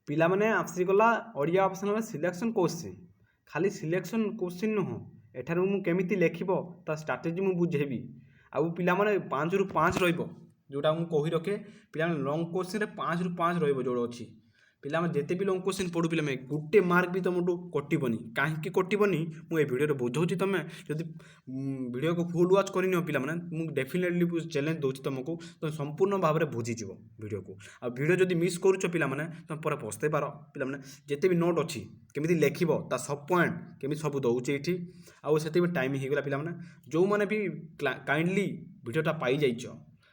ପିଲାମାନେ ଆସିଗଲା Odia optional selection question. ଖାଲି ସିଲେକ୍ସନ୍ କୋଶ୍ଚିନ୍ ନୁହଁ, ଏଠାରୁ ମୁଁ କେମିତି ଲେଖିବ ତା ଷ୍ଟ୍ରାଟେଜି ମୁଁ ବୁଝେଇବି। ଆଉ ପିଲାମାନେ 5ରୁ 5 ରହିବ, ଯେଉଁଟା ମୁଁ କହି ରଖେ ପିଲାମାନେ ଲଙ୍ଗ୍ କୋଶ୍ଚିନ୍ରେ 5ରୁ 5 ରହିବ ଯେଉଁଟା ଅଛି। ପିଲାମାନେ ଯେତେ ବି ଲଙ୍ଗ୍ କୋଶ୍ଚିନ୍ ପଢ଼ୁ ପିଲାମାନେ ଗୋଟେ ମାର୍କ ବି ତୁମଠୁ କଟିବନି। କାହିଁକି କଟିବନି ମୁଁ ଏ ଭିଡ଼ିଓରେ ବୁଝାଉଛି। ତୁମେ ଯଦି ଭିଡ଼ିଓକୁ ଫୁଲ୍ ୱାଚ୍ କରିନିଅ ପିଲାମାନେ, ମୁଁ ଡେଫିନେଟଲି ଚ୍ୟାଲେଞ୍ଜ ଦେଉଛି ତୁମକୁ, ତୁମେ ସମ୍ପୂର୍ଣ୍ଣ ଭାବରେ ବୁଝିଯିବ ଭିଡ଼ିଓକୁ। ଆଉ ଭିଡ଼ିଓ ଯଦି ମିସ୍ କରୁଛ ପିଲାମାନେ ତୁମେ ପରେ ପସ୍ତେଇ ପାର। ପିଲାମାନେ ଯେତେ ବି ନୋଟ୍ ଅଛି କେମିତି ଲେଖିବ ତା ସବ୍ ପଏଣ୍ଟ କେମିତି ସବୁ ଦେଉଛି ଏଇଠି। ଆଉ ସେଥିପାଇଁ ଟାଇମ୍ ହେଇଗଲା ପିଲାମାନେ। ଯେଉଁମାନେ ବି କାଇଣ୍ଡଲି ଭିଡ଼ିଓଟା ପାଇଯାଇଛ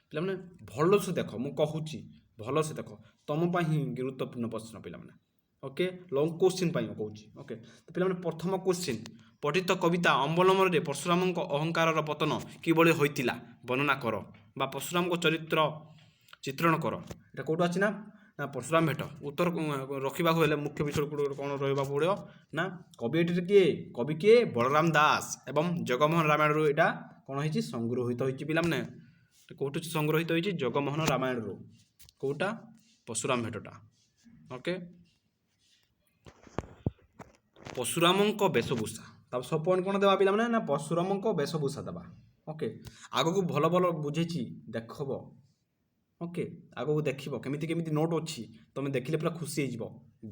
ପିଲାମାନେ ଭଲସେ ଦେଖ, ମୁଁ କହୁଛି ଭଲସେ ଦେଖ, ତୁମ ପାଇଁ ହିଁ ଗୁରୁତ୍ୱପୂର୍ଣ୍ଣ ପ୍ରଶ୍ନ ପିଲାମାନେ। ଓକେ, ଲଙ୍ଗ୍ କୋଶ୍ଚିନ୍ ପାଇଁ କହୁଛି। ଓକେ, ତ ପିଲାମାନେ ପ୍ରଥମ କୋଶ୍ଚିନ୍, ପଠିତ କବିତା ଅବଲମ୍ବନରେ ପରଶୁରାମଙ୍କ ଅହଙ୍କାରର ପତନ କିଭଳି ହୋଇଥିଲା ବର୍ଣ୍ଣନା କର, ବା ପରଶୁରାମଙ୍କ ଚରିତ୍ର ଚିତ୍ରଣ କର। ଏଇଟା କେଉଁଠୁ ଅଛି ନା ପରଶୁରାମ ଭେଟ। ଉତ୍ତର ରଖିବାକୁ ହେଲେ ମୁଖ୍ୟ ବିଷୟ କ'ଣ ରହିବାକୁ ପଡ଼ିବ ନା କବି ଏଠାରେ କିଏ, କବି କିଏ ବଳରାମ ଦାସ ଏବଂ ଜଗମୋହନ ରାମାୟଣରୁ ଏଇଟା କ'ଣ ହେଇଛି ସଂଗୃହୀତ ହୋଇଛି ପିଲାମାନେ। କେଉଁଠୁ ସଂଗୃହୀତ ହୋଇଛି ଜଗମୋହନ ରାମାୟଣରୁ। କେଉଁଟା ପରଶୁରାମ ଭେଟଟା। ଓକେ, ପରଶୁରାମଙ୍କ ବେଶଭୂଷା, ତାପରେ ସବୁ ପଏଣ୍ଟ କ'ଣ ଦେବା ପିଲାମାନେ ନା ପରଶୁରାମଙ୍କ ବେଶଭୂଷା ଦେବା। ଓକେ, ଆଗକୁ ଭଲ ଭଲ ବୁଝେଇଛି ଦେଖବ। ଓକେ, ଆଗକୁ ଦେଖିବ କେମିତି କେମିତି ନୋଟ୍ ଅଛି, ତୁମେ ଦେଖିଲେ ପୁରା ଖୁସି ହେଇଯିବ।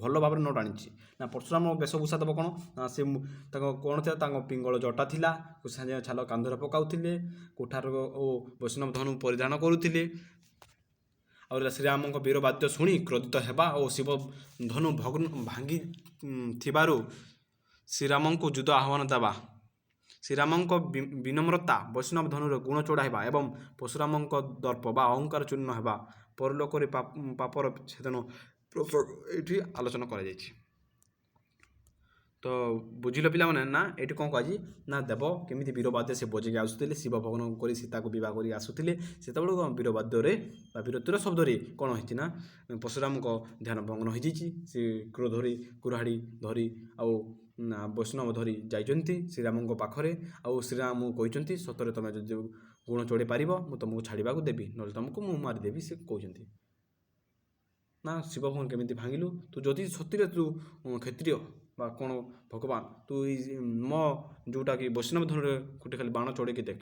ଭଲ ଭାବରେ ନୋଟ୍ ଆଣିଛି ନା ପରଶୁରାମ ବେଶଭୂଷା ଦେବ କ'ଣ ନା ସେ ତାଙ୍କ କ'ଣ ଥିଲା, ତାଙ୍କ ପିଙ୍ଗଳ ଜଟା ଥିଲା, ଛାଲ କାନ୍ଧରେ ପକାଉଥିଲେ, କୁଠାର ଓ ବୈଷ୍ଣବ ଧନୁ ପରିଧାନ କରୁଥିଲେ। ଆଉ ଶ୍ରୀରାମଙ୍କ ବୀରବାଦ୍ୟ ଶୁଣି କ୍ରୋଧିତ ହେବା ଓ ଶିବ ଧନୁ ଭାଙ୍ଗି ଥିବାରୁ ଶ୍ରୀରାମଙ୍କୁ ଯୁଦ୍ଧ ଆହ୍ୱାନ ଦେବା, ଶ୍ରୀରାମଙ୍କ ବିନମ୍ରତା, ବୈଷ୍ଣବ ଧନୁର ଗୁଣ ଚଢ଼ାଇବା ଏବଂ ପରଶୁରାମଙ୍କ ଦର୍ପ ବା ଅହଙ୍କାର ଚୂର୍ଣ୍ଣ ହେବା, ପରଲୋକରେ ପାପର ଛେଦନ ଏଇଠି ଆଲୋଚନା କରାଯାଇଛି। ତ ବୁଝିଲ ପିଲାମାନେ ନା ଏଇଠି କ'ଣ କୁହାଯାଇଛି ନା ଦେବ କେମିତି ବୀରବାଦ୍ୟ ସେ ବଜେଇକି ଆସୁଥିଲେ, ଶିବ ଭଗବାନ କରି ସୀତାକୁ ବିବାହ କରି ଆସୁଥିଲେ, ସେତେବେଳେ କ'ଣ ବୀରବାଦ୍ୟରେ ବା ବୀରତ୍ୱର ଶବ୍ଦରେ କ'ଣ ହେଇଛି ନା ପରଶୁରାମଙ୍କ ଧ୍ୟାନ ଭଗ୍ନ ହୋଇଯାଇଛି। ସେ କ୍ରୋଧରେ କୁରାଢ଼ି ଧରି ଆଉ ବୈଷ୍ଣବ ଧରି ଯାଇଛନ୍ତି ଶ୍ରୀରାମଙ୍କ ପାଖରେ। ଆଉ ଶ୍ରୀରାମ କହିଛନ୍ତି ସତରେ ତୁମେ ଯଦି ଗୁଣ ଚଢ଼େଇ ପାରିବ ମୁଁ ତୁମକୁ ଛାଡ଼ିବାକୁ ଦେବି, ନହେଲେ ତୁମକୁ ମୁଁ ମାରିଦେବି। ସେ କହୁଛନ୍ତି ନା ଶିବ ଭଗବାନ କେମିତି ଭାଙ୍ଗିଲୁ, ତୁ ଯଦି ସତରେ ତୁ କ୍ଷତ୍ରିୟ ବା କ'ଣ ଭଗବାନ, ତୁ ମୋ ଯେଉଁଟାକି ବୈଷ୍ଣବ ଧନୁରେ ଗୋଟେ ଖାଲି ବାଣ ଚଢ଼େଇକି ଦେଖ।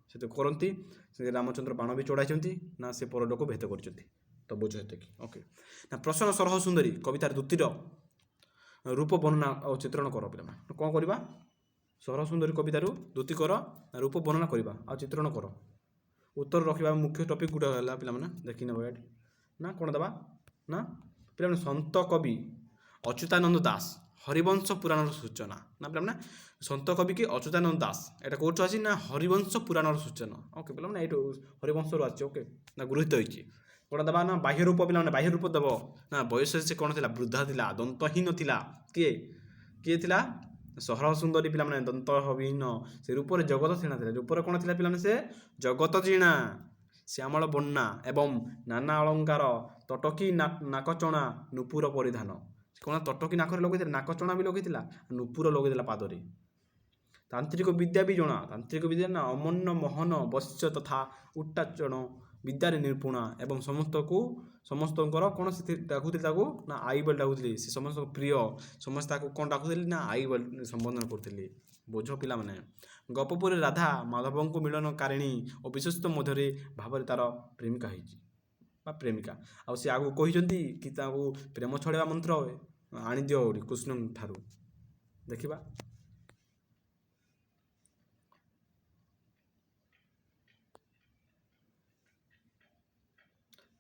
ସେ ତ କରନ୍ତି, ସେ ରାମଚନ୍ଦ୍ର ବାଣ ବି ଚଢ଼ାଇଛନ୍ତି ନା ସେ ପରଲୋକ ଭେଦ କରିଛନ୍ତି। ତ ବୁଝ ଏତିକି। ଓକେ, ନା ପ୍ରସନ୍ନ ସରହ ସୁନ୍ଦରୀ କବିତାର ଦ୍ୱିତୀୟ ରୂପ ବର୍ଣ୍ଣନା ଆଉ ଚିତ୍ରଣ କର ପିଲାମାନେ। କ'ଣ କରିବା, ସରହ ସୁନ୍ଦରୀ କବିତାରୁ ଦ୍ୱିତୀୟ କର ରୂପ ବର୍ଣ୍ଣନା କରିବା ଆଉ ଚିତ୍ରଣ କର। ଉତ୍ତର ରଖିବା ମୁଖ୍ୟ ଟପିକ୍ ଗୋଟେ ହେଲା ପିଲାମାନେ, ଦେଖିନେବ ଏଠି ନା କ'ଣ ଦେବା ନା ପିଲାମାନେ ସନ୍ଥ କବି ଅଚ୍ୟୁତାନନ୍ଦ ଦାସ ହରିବଂଶ ପୁରାଣର ସୂଚନା। ନା ପିଲାମାନେ ସନ୍ଥ କବି କି ଅଚ୍ୟୁତାନନ୍ଦ ଦାସ, ଏଇଟା କେଉଁଠୁ ଅଛି ନା ହରିବଂଶ ପୁରାଣର ସୂଚନା। ଓକେ ପିଲାମାନେ ଏଇଠୁ ହରିବଂଶରୁ ଆସିଛି। ଓକେ, ନା ଗୃହୀତ ହୋଇଛି। କ'ଣ ଦେବା ନା ବାହ୍ୟ ରୂପ, ପିଲାମାନେ ବାହ୍ୟ ରୂପ ଦେବ ନା ବୟସରେ ସେ କ'ଣ ଥିଲା, ବୃଦ୍ଧା ଥିଲା, ଦନ୍ତହୀନ ଥିଲା। କିଏ କିଏ ଥିଲା, ସରହ ସୁନ୍ଦରୀ ପିଲାମାନେ ଦନ୍ତହୀନ, ସେ ରୂପରେ ଜଗତ ଚିଣା ଥିଲା। ରୂପରେ କ'ଣ ଥିଲା ପିଲାମାନେ, ସେ ଜଗତ ଚିଣା, ଶ୍ୟାମଳ ବନ୍ୟା ଏବଂ ନାନା ଅଳଙ୍କାର, ତଟକୀ ନାକଚଣା ନୂପୁର ପରିଧାନ। କ'ଣ ତଟକୀ ନାକରେ ଲଗେଇଥିଲା, ନାକଚଣା ବି ଲଗେଇଥିଲା, ନୂପୁର ଲଗେଇଥିଲା ପାଦରେ। ତାନ୍ତ୍ରିକ ବିଦ୍ୟା ବି ଜଣା, ତାନ୍ତ୍ରିକ ବିଦ୍ୟା ନା ଅମନ ମୋହନ ବଶ୍ୟ ତଥା ଉଟ୍ଟାଚନ ବିଦ୍ୟାରେ ନିପୁଣା ଏବଂ ସମସ୍ତଙ୍କର କ'ଣ ସେ ଡାକୁଥିଲେ ତାକୁ ନା ଆଈ ବୋଲି ଡାକୁଥିଲେ। ସେ ସମସ୍ତଙ୍କ ପ୍ରିୟ, ସମସ୍ତେ ତାକୁ କ'ଣ ଡାକୁଥିଲେ ନା ଆଈ ବୋଲି ସମ୍ବୋଧନ କରୁଥିଲେ। ବୁଝ ପିଲାମାନେ, ଗପପୁରୀ ରାଧା ମାଧବଙ୍କୁ ମିଳନକାରିଣୀ ଓ ବିଶ୍ୱସ୍ତ ମଧ୍ୟରେ ଭାବରେ ତାର ପ୍ରେମିକା ହେଇଛି ବା ପ୍ରେମିକା। ଆଉ ସେ ଆଗକୁ କହିଛନ୍ତି କି ତାକୁ ପ୍ରେମ ଛଡ଼େଇବା ମନ୍ତ୍ର ଆଣିଦିଅ କୃଷ୍ଣଙ୍କ ଠାରୁ। ଦେଖିବା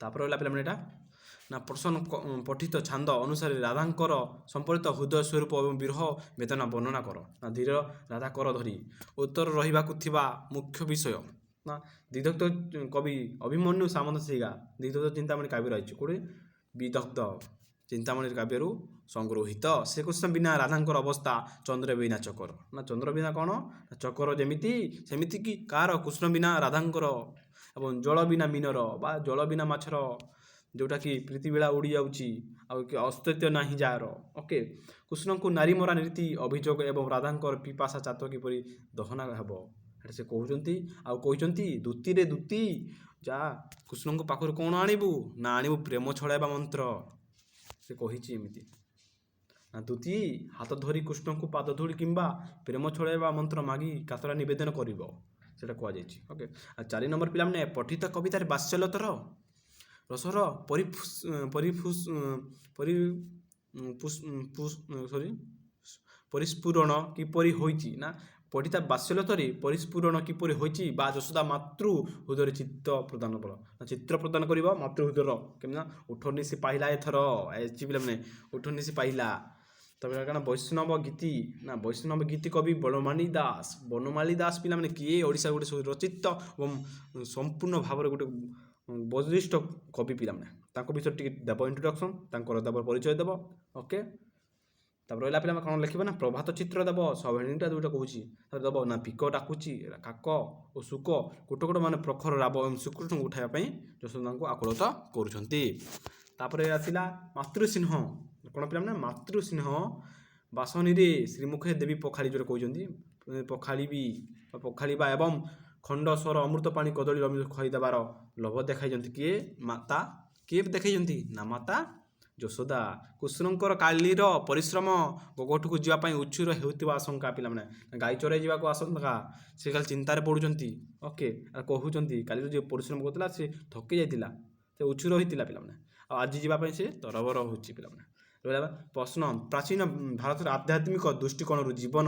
ତାପରେ ରହିଲା ପିଲାମାନେ ଏଇଟା ନା ପ୍ରସନ୍ନ ପଠିତ ଛାନ୍ଦ ଅନୁସାରେ ରାଧାଙ୍କର ସମ୍ପର୍କିତ ହୃଦୟ ସ୍ୱରୂପ ଏବଂ ବିରହ ବେଦନା ବର୍ଣ୍ଣନା କର। ନା ଧୀର ରାଧା କର ଧରି ଉତ୍ତର ରହିବାକୁ ଥିବା ମୁଖ୍ୟ ବିଷୟ ନା ଦିଦଗ୍ଧ କବି ଅଭିମନ୍ୟୁ ସାମନ୍ତ ସିଗା ଦିଦଗ୍ଧ ଚିନ୍ତାମଣି କାବ୍ୟ ରହିଛି। କେଉଁଠି ବିଦଗ୍ଧ ଚିନ୍ତାମଣି କାବ୍ୟରୁ ସଂଗୃହୀତ। ଶ୍ରୀକୃଷ୍ଣ ବିନା ରାଧାଙ୍କର ଅବସ୍ଥା ଚନ୍ଦ୍ର ବିନା ଚକର। ନା ଚନ୍ଦ୍ର ବିନା କ'ଣ ନା ଚକର ଯେମିତି, ସେମିତି କି କାହାର କୃଷ୍ଣ ବିନା ରାଧାଙ୍କର, ଏବଂ ଜଳ ବିନା ମୀନର ବା ଜଳ ବିନା ମାଛର, ଯେଉଁଟାକି ପ୍ରୀତିବେଳା ଉଡ଼ି ଯାଉଛି ଆଉ ଅସ୍ତିତ୍ୱ ନାହିଁ ଯାହାର। ଓକେ, କୃଷ୍ଣଙ୍କୁ ନାରୀ ମରା ନୀତି ଅଭିଯୋଗ ଏବଂ ରାଧାଙ୍କର ପିପାସା ଚାତ କିପରି ଦହନ ହେବ ଏଇଟା ସେ କହୁଛନ୍ତି। ଆଉ କହିଛନ୍ତି ଦ୍ୱିତୀୟରେ ଦ୍ୱିତୀ ଯା କୃଷ୍ଣଙ୍କ ପାଖରୁ କ'ଣ ଆଣିବୁ ନା ଆଣିବୁ ପ୍ରେମ ଛଡ଼ାଇବା ମନ୍ତ୍ର। ସେ କହିଛି ଏମିତି ନା ଦୁତି ହାତ ଧରି କୃଷ୍ଣଙ୍କୁ ପାଦ ଧୂଳି କିମ୍ବା ପ୍ରେମ ଛଡ଼ାଇବା ମନ୍ତ୍ର ମାଗି କାତରା ନିବେଦନ କରିବ, ସେଇଟା କୁହାଯାଇଛି। ଓକେ, ଆଉ 4 ନମ୍ବର ପିଲାମାନେ ପଠିତ କବିତାରେ ବାତ୍ସଲ୍ୟତର ରସର ପରିସ୍ଫୁରଣ କିପରି ହୋଇଛି ନା ପଠିତା ବାତ୍ସଲ୍ୟତରେ ପରିସ୍ଫୁରଣ କିପରି ହୋଇଛି ବା ଯଶୋଦା ମାତୃ ହୃଦୟରେ ଚିତ୍ର ପ୍ରଦାନ କରିବ ମାତୃ ହୃଦୟର କେମିତି ନା ଉଠନିଶି ପାଇଲା ଏଥର ଏଚି ପିଲାମାନେ ଉଠନିଶି ପାଇଲା। ତାପରେ କାରଣ ବୈଷ୍ଣବ ଗୀତି କବି ବନମାଳୀ ଦାସ ପିଲାମାନେ କିଏ ଓଡ଼ିଶା ଗୋଟେ ରଚିତ ଏବଂ ସମ୍ପୂର୍ଣ୍ଣ ଭାବରେ ଗୋଟେ ବଳିଷ୍ଠ କବି ପିଲାମାନେ, ତାଙ୍କ ବିଷୟରେ ଟିକେ ଦେବ ଇଣ୍ଟ୍ରୋଡକ୍ସନ୍, ତାଙ୍କର ଦେବ ପରିଚୟ ଦେବ। ଓକେ, ତାପରେ ରହିଲା ପିଲାମାନେ କ'ଣ ଲେଖିବ ନା ପ୍ରଭାତ ଚିତ୍ର ଦେବ, ସଭେଣୀଟା ଯେଉଁଟା କହୁଛି ତାପରେ ଦେବ ନା ପିକ ଡାକୁଛି କାକ ଓ ଶୁକ କୋଟ ମାନେ ପ୍ରଖର ରାବ ଏବଂ ଶ୍ରୀକୃଷ୍ଣଙ୍କୁ ଉଠାଇବା ପାଇଁ ଯଶୋଦାଙ୍କୁ ଆକୁଳତ କରୁଛନ୍ତି। ତାପରେ ଆସିଲା ମାତୃସ୍ନେହ, କ'ଣ ପିଲାମାନେ ମାତୃସ୍ନେହ ବାସନୀରେ ଶ୍ରୀମୁଖେ ଦେବୀ ପଖାଳି ଯେଉଁଟା କହୁଛନ୍ତି ପଖାଳିବା ଏବଂ ଖଣ୍ଡ ସ୍ୱର ଅମୃତ ପାଣି କଦଳୀ ଖୁଆଇଦେବାର ଲୋଭ ଦେଖାଇଛନ୍ତି କିଏ ଦେଖାଇଛନ୍ତି ନା ମାତା ଯଶୋଦା। କୃଷ୍ଣଙ୍କର କାଲିର ପରିଶ୍ରମ ଗୋଘଟକୁ ଯିବା ପାଇଁ ଉଚ୍ଛୁର ହେଉଥିବା ଆଶଙ୍କା ପିଲାମାନେ, ଗାଈ ଚରାଇ ଯିବାକୁ ଆଶଙ୍କା, ସେ ଖାଲି ଚିନ୍ତାରେ ପଡ଼ୁଛନ୍ତି। ଓକେ, ଆଉ କହୁଛନ୍ତି କାଲିର ଯେଉଁ ପରିଶ୍ରମ କରୁଥିଲା ସେ ଥକି ଯାଇଥିଲା, ସେ ଉଚ୍ଛୁର ହୋଇଥିଲା ପିଲାମାନେ, ଆଉ ଆଜି ଯିବା ପାଇଁ ସେ ତରବର ହେଉଛି ପିଲାମାନେ। ରହିଲା ପ୍ରଶ୍ନ ପ୍ରାଚୀନ ଭାରତର ଆଧ୍ୟାତ୍ମିକ ଦୃଷ୍ଟିକୋଣରୁ ଜୀବନ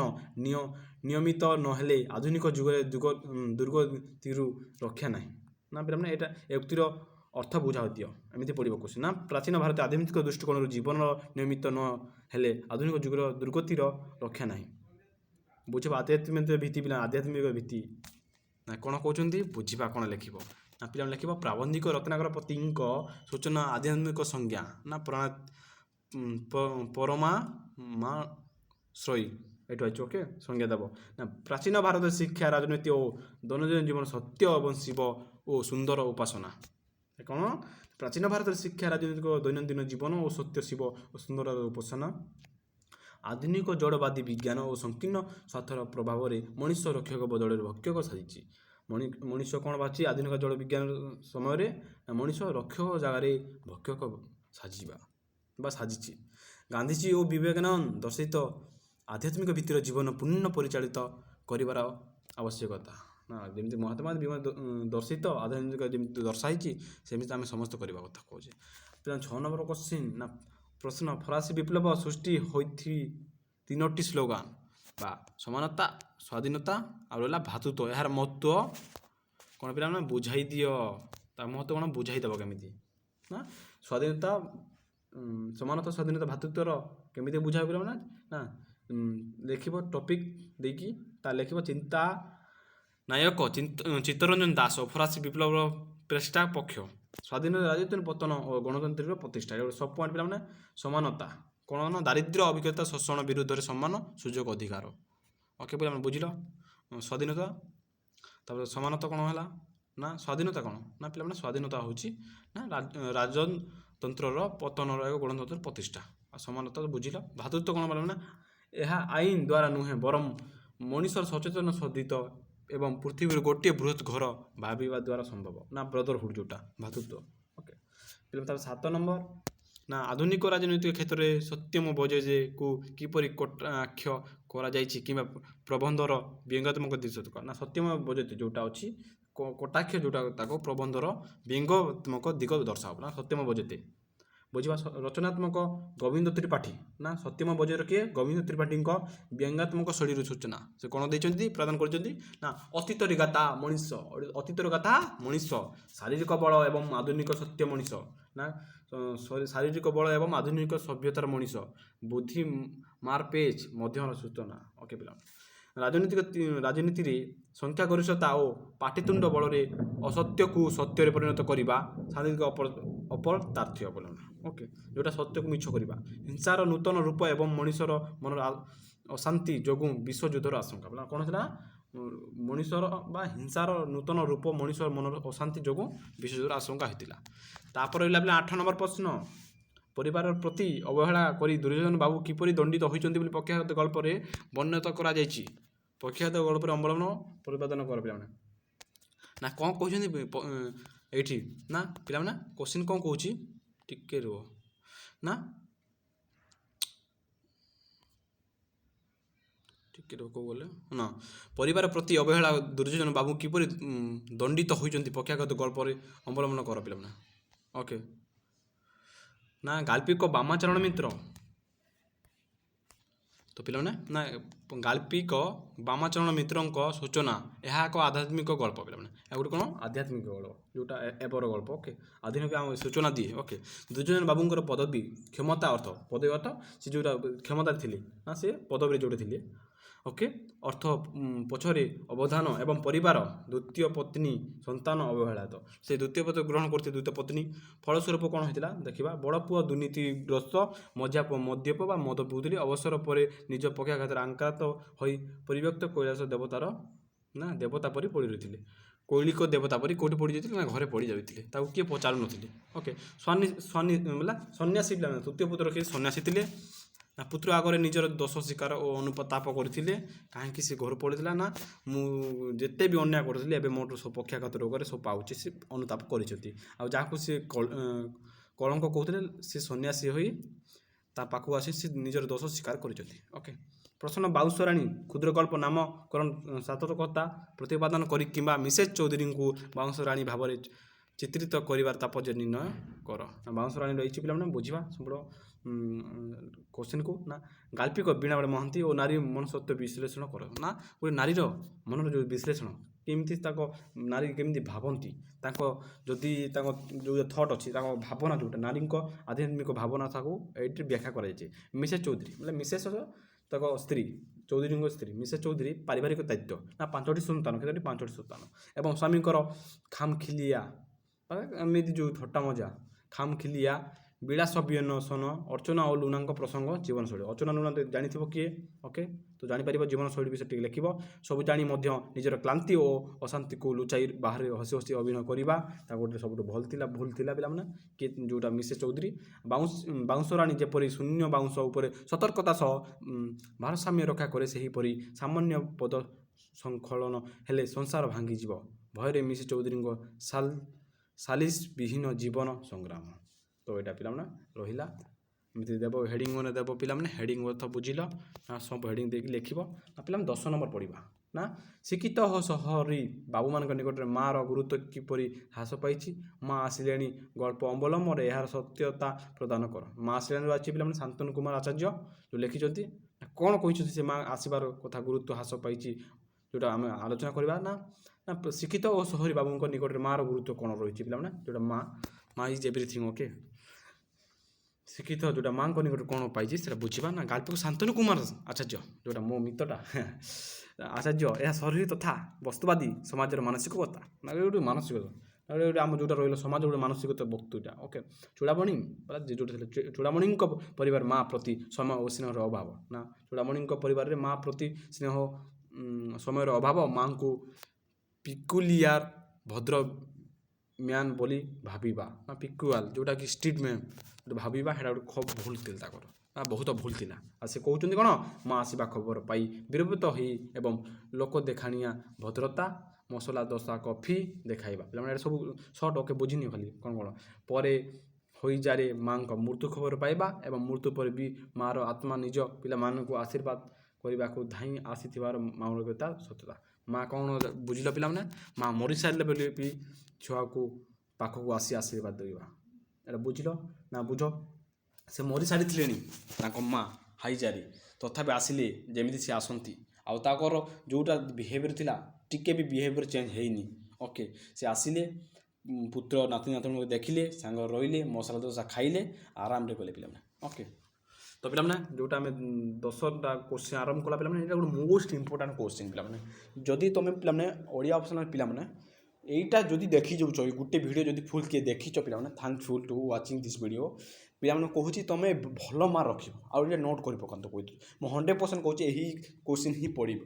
ନିୟମିତ ନହେଲେ ଆଧୁନିକ ଯୁଗରେ ଦୁର୍ଗତିରୁ ରକ୍ଷା ନାହିଁ ନା ପିଲାମାନେ, ଏଇଟା ଏ ଉକ୍ତିର ଅର୍ଥ ବୁଝାଉ ଦିଅ, ଏମିତି ପଡ଼ିବ କୋଶ୍ଚିନ୍ ନା ପ୍ରାଚୀନ ଭାରତ ଆଧ୍ୟାତ୍ମିକ ଦୃଷ୍ଟିକୋଣରୁ ଜୀବନ ନିୟମିତ ନ ହେଲେ ଆଧୁନିକ ଯୁଗର ଦୁର୍ଗତିର ରକ୍ଷା ନାହିଁ। ବୁଝିବ ଆଧ୍ୟାତ୍ମିକ ଭିତ୍ତି ପିଲା, ଆଧ୍ୟାତ୍ମିକ ଭିତ୍ତି ନା କ'ଣ କହୁଛନ୍ତି ବୁଝିବା, କ'ଣ ଲେଖିବ ନା ପିଲାମାନେ ଲେଖିବ ପ୍ରାବନ୍ଧିକ ରତ୍ନାକର ପତିଙ୍କ ସୂଚନା ଆଧ୍ୟାତ୍ମିକ ସଂଜ୍ଞା ନା ପରମାଶ୍ରୟୀ ଏଇଠୁ ଅଛି। ଓକେ, ସଂଜ୍ଞା ଦେବ ନା ପ୍ରାଚୀନ ଭାରତର ଶିକ୍ଷା ରାଜନୀତି ଓ ଦୈନନ୍ଦିନ ଜୀବନ ସତ୍ୟ ଏବଂ ଶିବ ଓ ସୁନ୍ଦର ଉପାସନା। କ'ଣ ପ୍ରାଚୀନ ଭାରତର ଶିକ୍ଷା ରାଜନୈତିକ ଦୈନନ୍ଦିନ ଜୀବନ ଓ ସତ୍ୟ ଶିବ ଓ ସୁନ୍ଦର ଉପାସନା। ଆଧୁନିକ ଜଡ଼ବାଦୀ ବିଜ୍ଞାନ ଓ ସଂକୀର୍ଣ୍ଣ ସ୍ୱାର୍ଥର ପ୍ରଭାବରେ ମଣିଷ ରକ୍ଷକ ବଦଳରେ ଭକ୍ଷକ ସାଜିଛି। ମଣିଷ କ'ଣ ବାଛି ଆଧୁନିକ ଜଳ ବିଜ୍ଞାନ ସମୟରେ ମଣିଷ ରକ୍ଷକ ଜାଗାରେ ଭକ୍ଷକ ସାଜିଛି। ଗାନ୍ଧିଜୀ ଓ ବିବେକାନନ୍ଦ ଦର୍ଶିତ ଆଧ୍ୟାତ୍ମିକ ଭିତ୍ତିର ଜୀବନ ପୂର୍ଣ୍ଣ ପରିଚାଳିତ କରିବାର ଆବଶ୍ୟକତା ନା ଯେମିତି ମହାତ୍ମା ଦର୍ଶିତ ଆଧ୍ୟାତ୍ମିକ ଯେମିତି ଦର୍ଶାଇଛି ସେମିତି ଆମେ ସମସ୍ତେ କରିବା କଥା କହୁଛେ। 6 ନମ୍ବର କୋଶ୍ଚିନ୍ ନା ପ୍ରଶ୍ନ ଫରାସୀ ବିପ୍ଳବ ସୃଷ୍ଟି ହୋଇଛି 3ଟି ସ୍ଲୋଗାନ ବା ସମାନତା, ସ୍ୱାଧୀନତା ଆଉ ରହିଲା ଭ୍ରାତୃତ୍ୱ, ଏହାର ମହତ୍ତ୍ୱ କ'ଣ ପିଲାମାନେ ବୁଝାଇ ଦିଅ, ତା ମହତ୍ତ୍ୱ କ'ଣ ବୁଝାଇ ଦେବ କେମିତି ନା ସ୍ୱାଧୀନତା ସମାନତା ସ୍ୱାଧୀନତା ଭ୍ରାତୃତ୍ୱର କେମିତି ବୁଝାଇବ ପିଲାମାନେ ନା ଲେଖିବ ଟପିକ୍ ଦେଇକି ତା ଲେଖିବ ଚିନ୍ତା ନାୟକ ଚିତ୍ତରଞ୍ଜନ ଦାସ ଓ ଫରାସୀ ବିପ୍ଳବର ପ୍ରେଷ୍ଟା ପକ୍ଷ, ସ୍ୱାଧୀନତା ରାଜନୈତିକ ପତନ ଓ ଗଣତନ୍ତ୍ରର ପ୍ରତିଷ୍ଠା। ଏଗୁলো ସବ ପଏଣ୍ଟ ପିଲାମାନେ ସମାନତା କ'ଣ ନା ଦାରିଦ୍ର୍ୟ ଅଭିଜ୍ଞତା ଶୋଷଣ ବିରୁଦ୍ଧରେ ସମାନ ସୁଯୋଗ ଅଧିକାର। ଓକେ ପିଲାମାନେ ବୁଝିଲ ସ୍ୱାଧୀନତା, ତାପରେ ସମାନତା କ'ଣ ହେଲା ନା ସ୍ୱାଧୀନତା କ'ଣ ନା ପିଲାମାନେ ସ୍ୱାଧୀନତା ହେଉଛି ନା ରାଜତନ୍ତ୍ରର ପତନର ଏକ ଗଣତନ୍ତ୍ରର ପ୍ରତିଷ୍ଠା, ଆଉ ସମାନତା ବୁଝିଲ। ଭ୍ରାତୃତ୍ୱ କ'ଣ ପିଲାମାନେ ଏହା ଆଇନ ଦ୍ୱାରା ନୁହେଁ ବରଂ ମଣିଷର ସଚେତନ ସଦିତ ଏବଂ ପୃଥିବୀର ଗୋଟିଏ ବୃହତ୍ ଘର ଭାବିବା ଦ୍ୱାରା ସମ୍ଭବ ନା ବ୍ରଦରହୁଡ୍ ଯେଉଁଟା ଭ୍ରାତୃତ୍ୱ। ଓକେ ପିଲାମାନେ ତାପରେ 7 ନମ୍ବର ନା ଆଧୁନିକ ରାଜନୈତିକ କ୍ଷେତ୍ରରେ ସତ୍ୟମ ବଜେଜେକୁ କିପରି କଟାକ୍ଷ କରାଯାଇଛି କିମ୍ବା ପ୍ରବନ୍ଧର ବ୍ୟଙ୍ଗାତ୍ମକ ଦିଶ ନା ସତ୍ୟମ ବଜେଜ ଯେଉଁଟା ଅଛି କଟାକ୍ଷ ଯେଉଁଟା ତାକୁ ପ୍ରବନ୍ଧର ବ୍ୟଙ୍ଗାତ୍ମକ ଦିଗ ଦର୍ଶାବ ନା ସତ୍ୟମ ବଜେତେ। ବୁଝିବା ରଚନାତ୍ମକ ଗୋବିନ୍ଦ ତ୍ରିପାଠୀ ନା ସତ୍ୟମ ବଜେର କିଏ ଗୋବିନ୍ଦ ତ୍ରିପାଠୀଙ୍କ ବ୍ୟଙ୍ଗାତ୍ମକ ଶୈଳୀର ସୂଚନା ସେ କ'ଣ ଦେଇଛନ୍ତି ପ୍ରଦାନ କରିଛନ୍ତି ନା ଅତୀତରେ ଗାଥା ମଣିଷ ଶାରୀରିକ ବଳ ଏବଂ ଆଧୁନିକ ସତ୍ୟ ମଣିଷ ନା ଶାରୀରିକ ବଳ ଏବଂ ଆଧୁନିକ ସଭ୍ୟତାର ମଣିଷ ବୁଦ୍ଧି ମାରପେଚ ମଧ୍ୟର ସୂଚନା। ଓକେ ପିଲା ରାଜନୀତିରେ ସଂଖ୍ୟାଗରିଷ୍ଠତା ଓ ପାଟିତୁଣ୍ଡ ବଳରେ ଅସତ୍ୟକୁ ସତ୍ୟରେ ପରିଣତ କରିବା ଶାରୀରିକ ଅପଦାର୍ଥ୍ୟ ବୋଲନା। ଓକେ ଯେଉଁଟା ସତ୍ୟକୁ ମିଛ କରିବା, ହିଂସାର ନୂତନ ରୂପ ଏବଂ ମଣିଷର ମନର ଅଶାନ୍ତି ଯୋଗୁଁ ବିଶ୍ୱଯୁଦ୍ଧର ଆଶଙ୍କା ବୋଲା କ'ଣ ଥିଲା ମଣିଷର ବା ହିଂସାର ନୂତନ ରୂପ ମଣିଷର ମନର ଅଶାନ୍ତି ଯୋଗୁଁ ବିଶ୍ୱଯୁଦ୍ଧର ଆଶଙ୍କା ହୋଇଥିଲା। ତାପରେ ରହିଲା ପିଲା 8 ନମ୍ବର ପ୍ରଶ୍ନ ପରିବାରର ପ୍ରତି ଅବହେଳା କରି ଦୁର୍ଯ୍ୟୋଧନ ବାବୁ କିପରି ଦଣ୍ଡିତ ହୋଇଛନ୍ତି ବୋଲି ପକ୍ଷାଘାତ ଗଳ୍ପରେ ବର୍ଣ୍ଣିତ କରାଯାଇଛି। ପକ୍ଷାଘାତ ଗଳ୍ପରେ ଅବଲମ୍ବନ ପରିପାଦନ କର ପିଲାମାନେ ନା କ'ଣ କହୁଛନ୍ତି ଏଇଠି ନା ପିଲାମାନେ କୋଶ୍ଚିନ୍ କ'ଣ କହୁଛି ଟିକେ ରୁହ ନା କେଉଁ ଗଲେ ନା ପରିବାର ପ୍ରତି ଅବହେଳା ଦୁର୍ଯ୍ୟୋଧନ ବାବୁ କିପରି ଦଣ୍ଡିତ ହୋଇଛନ୍ତି ପକ୍ଷାଘାତ ଗଳ୍ପରେ ଅବଲମ୍ବନ କର ପିଲାମାନେ। ଓକେ ନା ଗାଳ୍ପିକ ବାମାଚରଣ ମିତ୍ର ତ ପିଲାମାନେ ନା ଗାଳ୍ପିକ ବାମାଚରଣ ମିତ୍ରଙ୍କ ସୂଚନା ଏହା ଏକ ଆଧ୍ୟାତ୍ମିକ ଗଳ୍ପ ପିଲାମାନେ। ଏହା ଗୋଟେ କ'ଣ ଆଧ୍ୟାତ୍ମିକ ଗଳ୍ପ ଯେଉଁଟା ଏବର ଗଳ୍ପ। ଓକେ ଆଧୁନିକ ଆମ ସୂଚନା ଦିଏ। ଓକେ ଦୁର୍ଯ୍ୟୋଧନ ବାବୁଙ୍କର ପଦବୀ କ୍ଷମତା ଅର୍ଥ ପଦବୀ ଅର୍ଥ ସେ ଯେଉଁଟା କ୍ଷମତାରେ ଥିଲେ ନା ସେ ପଦବୀରେ ଯେଉଁଟା ଥିଲେ। ଓକେ ଅର୍ଥ ପଛରେ ଅବଦାନ ଏବଂ ପରିବାର ଦ୍ୱିତୀୟ ପତ୍ନୀ ସନ୍ତାନ ଅବହେଳାତ ସେ ଦ୍ୱିତୀୟ ପତ୍ନୀ ଗ୍ରହଣ କରିଥିଲେ ଦ୍ୱିତୀୟ ପତ୍ନୀ ଫଳସ୍ୱରୂପ କ'ଣ ହୋଇଥିଲା ଦେଖିବା ବଡ଼ ପୁଅ ଦୁର୍ନୀତିଗ୍ରସ୍ତ ମଜା ମଦ୍ୟପ ବା ମଦ ପିଉଥିଲେ ଅବସର ପରେ ନିଜ ପକ୍ଷାଘାତରେ ଆକ୍ରାନ୍ତ ହୋଇ ପରିବ୍ୟକ୍ତ କୈଳାସ ଦେବତାର ନା ଦେବତା ପରି ପଡ଼ି ରହିଥିଲେ। କୌଳିକ ଦେବତା ପରି କେଉଁଠି ପଡ଼ି ଯାଇଥିଲେ ନା ଘରେ ପଡ଼ି ଯାଉଥିଲେ ତାକୁ କିଏ ପଚାରୁନଥିଲେ। ଓକେ ସନ୍ନ୍ୟାସୀ ପିଲା ତୃତୀୟ ପୁତ୍ର କିଏ ସନ୍ନ୍ୟାସୀ ଥିଲେ ନା ପୁତ୍ର ଆଗରେ ନିଜର ଦୋଷ ସ୍ୱୀକାର ଓ ଅନୁତାପ କରିଥିଲେ କାହିଁକି ସେ ଘରୁ ପଡ଼ିଥିଲା ନା ମୁଁ ଯେତେ ବି ଅନ୍ୟାୟ କରୁଥିଲି ଏବେ ମୋଠୁ ସବୁ ପକ୍ଷାଘାତ ରୋଗରେ ସବୁ ପାଉଛି ସେ ଅନୁତାପ କରିଛନ୍ତି। ଆଉ ଯାହାକୁ ସେ କଳଙ୍କ କହୁଥିଲେ ସେ ସନ୍ନ୍ୟାସୀ ହୋଇ ତା ପାଖକୁ ଆସି ସେ ନିଜର ଦୋଷ ସ୍ୱୀକାର କରିଛନ୍ତି। ଓକେ ପ୍ରଶ୍ନ ବାଉଁଶରାଣୀ କ୍ଷୁଦ୍ରଗଳ୍ପ ନାମକରଣ ସାର୍ଥକତା ପ୍ରତିପାଦନ କରି କିମ୍ବା ମିସେସ୍ ଚୌଧୁରୀଙ୍କୁ ବାଉଁଶରାଣୀ ଭାବରେ ଚିତ୍ରିତ କରିବାର ତାତ୍ପର୍ଯ୍ୟ ନିର୍ଣ୍ଣୟ କର। ବାଉଁଶରାଣୀ ରହିଛି ପିଲାମାନେ ବୁଝିବା ସମ୍ପୂର୍ଣ୍ଣ କୋଶ୍ଚିନ୍କୁ ନା ଗାଳ୍ପିକ ବୀଣାବଳ ମହାନ୍ତି ଓ ନାରୀ ମନସତ୍ୱ ବିଶ୍ଳେଷଣ କର ନା ଗୋଟେ ନାରୀର ମନର ଯେଉଁ ବିଶ୍ଳେଷଣ କେମିତି ତାଙ୍କ ନାରୀ କେମିତି ଭାବନ୍ତି ତାଙ୍କ ଯଦି ତାଙ୍କ ଯେଉଁ ଥଟ୍ ଅଛି ତାଙ୍କ ଭାବନା ଯେଉଁଟା ନାରୀଙ୍କ ଆଧ୍ୟାତ୍ମିକ ଭାବନା ତାକୁ ଏଇଠି ବ୍ୟାଖ୍ୟା କରାଯାଇଛି। ମିସେସ୍ ଚୌଧୁରୀ ବୋଲେ ମିସେସ୍ ତାଙ୍କ ସ୍ତ୍ରୀ ଚୌଧୁରୀଙ୍କ ସ୍ତ୍ରୀ ମିସେସ୍ ଚୌଧୁରୀ ପାରିବାରିକ ଦାୟିତ୍ୱ ନା 5ଟି ସନ୍ତାନ କେତୋଟି 5ଟି ସନ୍ତାନ ଏବଂ ସ୍ୱାମୀଙ୍କର ଖାମଖିଲିଆ ଏମିତି ଯେଉଁ ଥଟ୍ଟା ମଜା ଖାମଖିଲିଆ ବିଳାସ ବିନୋଦନ ଅର୍ଚ୍ଚନା ଓ ଲୁନାଙ୍କ ପ୍ରସଙ୍ଗ ଜୀବନଶୈଳୀ ଅର୍ଚ୍ଚନା ଲୁନା ଜାଣିଥିବ କିଏ। ଓକେ ତ ଜାଣିପାରିବ ଜୀବନଶୈଳୀ ବିଷୟରେ ଟିକେ ଲେଖିବ ସବୁ ଜାଣି ମଧ୍ୟ ନିଜର କ୍ଳାନ୍ତି ଓ ଅଶାନ୍ତିକୁ ଲୁଚାଇ ବାହାରେ ହସି ହସି ଅଭିନୟ କରିବା ତା ଗୋଟେ ସବୁଠୁ ଭୁଲ ଥିଲା ପିଲାମାନେ କିଏ ଯେଉଁଟା ମିସେସ୍ ଚୌଧୁରୀ। ବାଉଁଶରାଣୀ ଯେପରି ଶୂନ୍ୟ ବାଉଁଶ ଉପରେ ସତର୍କତା ସହ ଭାରସାମ୍ୟ ରକ୍ଷା କରେ ସେହିପରି ସାମାନ୍ୟ ପଦ ସଂକଳନ ହେଲେ ସଂସାର ଭାଙ୍ଗିଯିବ ଭୟରେ ମିସେସ୍ ଚୌଧୁରୀଙ୍କ ସାଲିସ ବିହୀନ ଜୀବନ ସଂଗ୍ରାମ। ତ ଏଇଟା ପିଲାମାନେ ରହିଲା ଏମିତି ଦେବ ହେଡ଼ିଙ୍ଗ ମାନେ ଦେବ ପିଲାମାନେ ହେଡ଼ିଙ୍ଗ ଅର୍ଥ ବୁଝିଲ ନା ସବୁ ହେଡ଼ିଙ୍ଗ ଦେଇକି ଲେଖିବ ନା ପିଲାମାନେ 10 ନମ୍ବର ପଢ଼ିବା ନା ଶିକ୍ଷିତ ସହରୀ ବାବୁମାନଙ୍କ ନିକଟରେ ମାଆର ଗୁରୁତ୍ୱ କିପରି ହ୍ରାସ ପାଇଛି ମା ଆସିଲେଣି ଗଳ୍ପ ଅବଲମ୍ବନରେ ଏହାର ସତ୍ୟତା ପ୍ରଦାନ କର। ମା ଆସିଲେଣିରୁ ଅଛି ପିଲାମାନେ ଶାନ୍ତନୁ କୁମାର ଆଚାର୍ଯ୍ୟ ଯେଉଁ ଲେଖିଛନ୍ତି କ'ଣ କହିଛନ୍ତି ସେ ମା ଆସିବାର କଥା ଗୁରୁତ୍ୱ ହ୍ରାସ ପାଇଛି ଯେଉଁଟା ଆମେ ଆଲୋଚନା କରିବା ନା ଶିକ୍ଷିତ ଓ ସହରୀ ବାବୁଙ୍କ ନିକଟରେ ମାଆର ଗୁରୁତ୍ୱ କ'ଣ ରହିଛି ପିଲାମାନେ ଯେଉଁଟା ମା ଇଜ୍ ଏଭ୍ରିଥିଙ୍ଗ। ଓକେ ଶିକ୍ଷିତ ଯେଉଁଟା ମାଆଙ୍କ ନିକଟରେ କ'ଣ ପାଇଛି ସେଟା ବୁଝିବା ନା ଗାଳ୍ପିକ ଶାନ୍ତନୁ କୁମାର ଆଚାର୍ଯ୍ୟ ଯେଉଁଟା ମୋ ମିତ୍ରଟା ଆଚାର୍ଯ୍ୟ ଏହା ଶରୀର ତଥା ବସ୍ତୁବାଦୀ ସମାଜର ମାନସିକତା ନା ଗୋଟେ ମାନସିକତା ଗୋଟେ ଆମ ଯେଉଁଟା ରହିଲା ସମାଜ ଗୋଟେ ମାନସିକତା ବକ୍ତୁଟା। ଓକେ ଚୂଡ଼ାମଣି ଯେଉଁଟା ଥିଲା ଚୂଡ଼ାମଣିଙ୍କ ପରିବାର ମା ପ୍ରତି ସମୟ ଓ ସ୍ନେହର ଅଭାବ ନା ଚୂଡ଼ାମଣିଙ୍କ ପରିବାରରେ ମା ପ୍ରତି ସ୍ନେହ ସମୟର ଅଭାବ ମାଙ୍କୁ ପିକୁଲିଆର ଭଦ୍ର ମ୍ୟାନ୍ ବୋଲି ଭାବିବା ନା ପିକୁଆଲ ଯେଉଁଟାକି ଷ୍ଟ୍ରିଟ୍ ମ୍ୟାନ୍ ଭାବିବା ସେଇଟା ଗୋଟେ ଖୁବ୍ ଭୁଲ ଥିଲା ତାଙ୍କର ବହୁତ ଭୁଲ ଥିଲା। ଆଉ ସେ କହୁଛନ୍ତି କ'ଣ ମା ଆସିବା ଖବର ପାଇ ବିରକ୍ତ ହୋଇ ଏବଂ ଲୋକ ଦେଖାଣିଆ ଭଦ୍ରତା ମସଲା ଦୋସା କଫି ଦେଖାଇବା ପିଲାମାନେ ଏଇଟା ସବୁ ସର୍ଟ। ଓକେ ବୁଝିନି ଖାଲି କ'ଣ ପରେ ହୋଇଯାରେ ମାଆଙ୍କ ମୃତ୍ୟୁ ଖବର ପାଇବା ଏବଂ ମୃତ୍ୟୁ ପରେ ବି ମାଆର ଆତ୍ମା ନିଜ ପିଲାମାନଙ୍କୁ ଆଶୀର୍ବାଦ କରିବାକୁ ଧାଇଁ ଆସିଥିବାର ମାନବିକତା ସତ୍ୟତା। ମା କ'ଣ ବୁଝିଲ ପିଲାମାନେ ମା ମରିସାରିଲେ ବୋଲି ବି ଛୁଆକୁ ପାଖକୁ ଆସି ଆଶୀର୍ବାଦ ଦେବା ଏଇଟା ବୁଝିଲ ନା ବୁଝ ସେ ମରିସାରିଥିଲେଣି ତାଙ୍କ ମା ହାଇଜାରେ ତଥାପି ଆସିଲେ ଯେମିତି ସେ ଆସନ୍ତି ଆଉ ତାଙ୍କର ଯେଉଁଟା ବିହେଭିଅର୍ ଥିଲା ଟିକେ ବି ବିହେଭିଅର୍ ଚେଞ୍ଜ ହେଇନି। ଓକେ ସେ ଆସିଲେ ପୁତ୍ର ନାତି ନାତୁଣୀଙ୍କୁ ଦେଖିଲେ ସାଙ୍ଗ ରହିଲେ ମସଲା ଦୋସା ଖାଇଲେ ଆରାମରେ ଗଲେ ପିଲାମାନେ। ଓକେ ତ ପିଲାମାନେ ଯେଉଁଟା ଆମେ 10ଟା କୋଶ୍ଚିନ୍ ଆରମ୍ଭ କଲା ପିଲାମାନେ ଏଇଟା ଗୋଟେ ମୋଷ୍ଟ ଇମ୍ପୋର୍ଟାଣ୍ଟ କୋଶ୍ଚିନ୍ ପିଲାମାନେ ଯଦି ତୁମେ ପିଲାମାନେ ଓଡ଼ିଆ ଅପସନାଲ୍ ପିଲାମାନେ এইটা যদি দেখি যাଉଛ ଗୋଟେ ଭିଡ଼ିଓ ଯଦି ଫୁଲ୍ କିଏ ଦେଖିଛ ପିଲାମାନେ thankful to watching this video ପିଲାମାନେ କହୁଛି ତୁମେ ଭଲ ମାର୍କ ରଖିବ ଆଉ ଏଇଟା ନୋଟ୍ କରି ପକାନ୍ତୁ କହୁଛି ମୁଁ 100% କହୁଛି ଏହି କୋଶ୍ଚିନ୍ ହିଁ ପଡ଼ିବ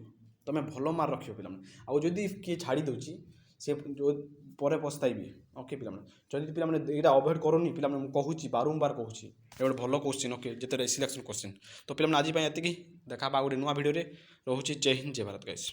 ତୁମେ ଭଲ ମାର୍କ ରଖିବ ପିଲାମାନେ ଆଉ ଯଦି କିଏ ଛାଡ଼ି ଦେଉଛି ସେ ପରେ ପସ୍ତାଇବେ। ଓକେ ପିଲାମାନେ ଯଦି ପିଲାମାନେ ଏଇଟା ଆଭଏଡ଼ କରନି ପିଲାମାନେ ମୁଁ କହୁଛି ବାରମ୍ବାର କହୁଛି ଏ ଗୋଟେ ଭଲ କୋଶ୍ଚିନ୍। ଓକେ ଯେତେବେଳେ ସିଲେକ୍ସନ୍ କୋଶ୍ଚିନ୍ ତ ପିଲାମାନେ ଆଜି ପାଇଁ ଏତିକି ଦେଖା ଆଉ ଗୋଟେ ନୂଆ ଭିଡ଼ିଓରେ ରହୁଛି ଜୟ ହିନ୍ଦ ଜୟ ଭାରତ ଗାଇସ୍।